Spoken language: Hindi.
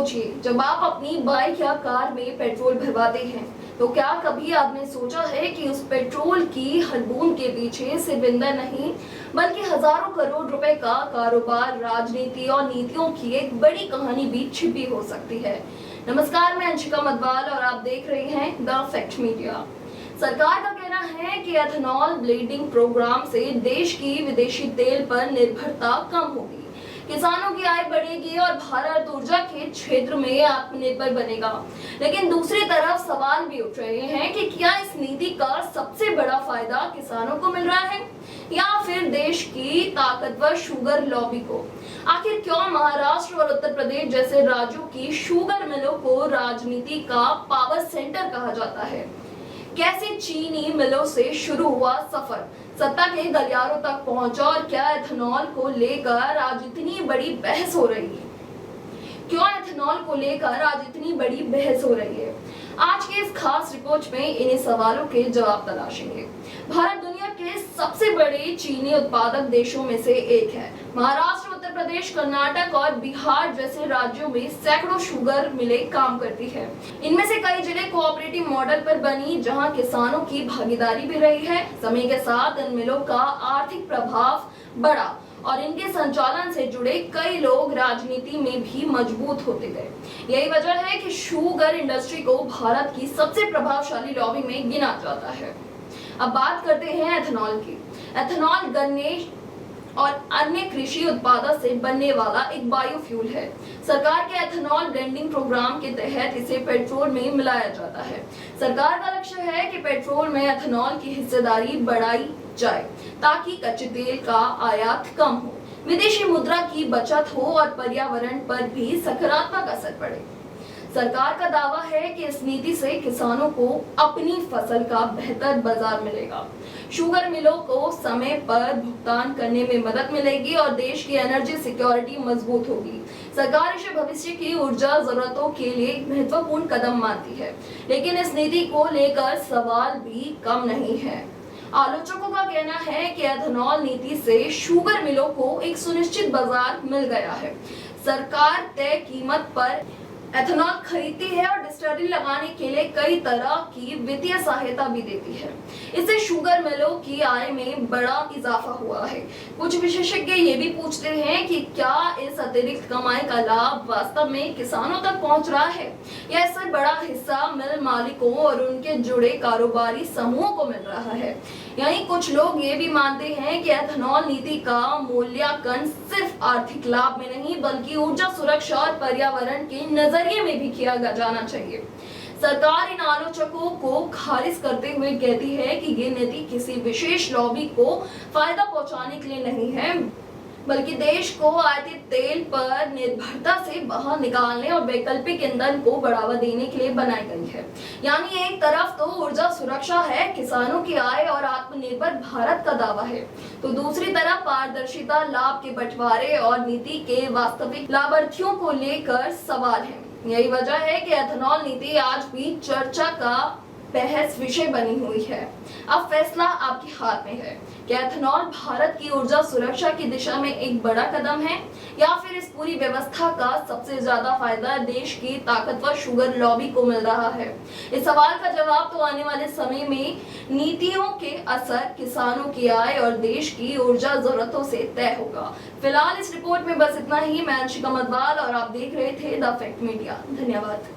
सोचिए, जब आप अपनी बाइक या कार में पेट्रोल भरवाते हैं तो क्या कभी आपने सोचा है कि उस पेट्रोल की हर बूंद के पीछे सिर्फ ईंधन नहीं बल्कि हजारों करोड़ रुपए का कारोबार, राजनीति और नीतियों की एक बड़ी कहानी भी छिपी हो सकती है। नमस्कार, मैं अंशिका मदवाल और आप देख रहे हैं द फैक्ट मीडिया। सरकार का कहना है कि एथेनॉल ब्लेंडिंग प्रोग्राम से देश की विदेशी तेल पर निर्भरता कम होगी, किसानों की आय बढ़ेगी और भारत ऊर्जा के क्षेत्र में आत्मनिर्भर बनेगा। लेकिन दूसरी तरफ सवाल भी उठ रहे हैं कि क्या इस नीति का सबसे बड़ा फायदा किसानों को मिल रहा है या फिर देश की ताकतवर शुगर लॉबी को। आखिर क्यों महाराष्ट्र और उत्तर प्रदेश जैसे राज्यों की शुगर मिलों को राजनीति का पावर सेंटर कहा जाता है। कैसे चीनी मिलों से शुरू हुआ सफर सत्ता के गलियारों तक पहुंचा और क्या एथेनॉल को लेकर आज इतनी बड़ी बहस हो रही है। क्यों एथेनॉल को लेकर आज इतनी बड़ी बहस हो रही है, आज के इस खास रिपोर्ट में इन्हीं सवालों के जवाब तलाशेंगे। भारत दुनिया के सबसे बड़े चीनी उत्पादक देशों में से एक है। महाराष्ट्र, उत्तर प्रदेश, कर्नाटक और बिहार जैसे राज्यों में सैकड़ों शुगर मिलें काम करती है। इनमें से कई जिले कोऑपरेटिव मॉडल पर बनी, जहां किसानों की भागीदारी भी रही है। समय के साथ इन मिलों का आर्थिक प्रभाव बढ़ा और इनके संचालन से जुड़े कई लोग राजनीति में भी मजबूत होते गए। यही वजह है कि शुगर इंडस्ट्री को भारत की सबसे प्रभावशाली लॉबी में गिना जाता है। अब बात करते हैं एथेनॉल की। एथेनॉल गन्ने और अन्य कृषि उत्पादों से बनने वाला एक बायोफ्यूल है। सरकार के एथेनॉल ब्लेंडिंग प्रोग्राम के तहत इसे पेट्रोल में मिलाया जाता है। सरकार का लक्ष्य है कि पेट्रोल में एथेनॉल की हिस्सेदारी बढ़ाई जाए ताकि कच्चे तेल का आयात कम हो, विदेशी मुद्रा की बचत हो और पर्यावरण पर भी सकारात्मक असर पड़े। सरकार का दावा है कि इस नीति से किसानों को अपनी फसल का बेहतर बाजार मिलेगा, शुगर मिलों को समय पर भुगतान करने में मदद मिलेगी और देश की एनर्जी सिक्योरिटी मजबूत होगी। सरकार इसे भविष्य की ऊर्जा जरूरतों के लिए महत्वपूर्ण कदम मानती है, लेकिन इस नीति को लेकर सवाल भी कम नहीं है। आलोचकों का कहना है कि एथेनॉल नीति से शुगर मिलों को एक सुनिश्चित बाजार मिल गया है। सरकार तय कीमत पर एथेनॉल खरीदती है और डिस्टिलरी लगाने के लिए कई तरह की वित्तीय सहायता भी देती है। इससे शुगर मिलों की आय में बड़ा इजाफा हुआ है। कुछ विशेषज्ञ ये भी पूछते हैं कि क्या इस अतिरिक्त कमाई का लाभ वास्तव में किसानों तक पहुंच रहा है या इससे बड़ा हिस्सा मिल मालिकों और उनके जुड़े कारोबारी समूहों को मिल रहा है। यानी कुछ लोग ये भी मानते हैं कि एथेनॉल नीति का मूल्यांकन सिर्फ आर्थिक लाभ में नहीं बल्कि ऊर्जा सुरक्षा और पर्यावरण के नजरिए में भी किया जाना चाहिए। सरकार इन आलोचकों को खारिज करते हुए कहती है कि ये नीति किसी विशेष लॉबी को फायदा पहुंचाने के लिए नहीं है बल्कि देश को आयातित तेल पर निर्भरता से बाहर निकालने और वैकल्पिक ईंधन को बढ़ावा देने के लिए बनाई गई है। यानी एक तरफ तो ऊर्जा सुरक्षा है, किसानों की आय और आत्मनिर्भर भारत का दावा है, तो दूसरी तरफ पारदर्शिता, लाभ के बंटवारे और नीति के वास्तविक लाभार्थियों को लेकर सवाल है। यही वजह है कि एथेनॉल नीति आज भी चर्चा का बहस विषय बनी हुई है। अब फैसला आपके हाथ में है कि एथेनॉल भारत की ऊर्जा सुरक्षा की दिशा में एक बड़ा कदम है या फिर इस पूरी व्यवस्था का सबसे ज्यादा फायदा देश की ताकतवर शुगर लॉबी को मिल रहा है। इस सवाल का जवाब तो आने वाले समय में नीतियों के असर, किसानों की आय और देश की ऊर्जा जरूरतों से तय होगा। फिलहाल इस रिपोर्ट में बस इतना ही। मैं अंशिका मदवाल और आप देख रहे थे द फैक्ट मीडिया। धन्यवाद।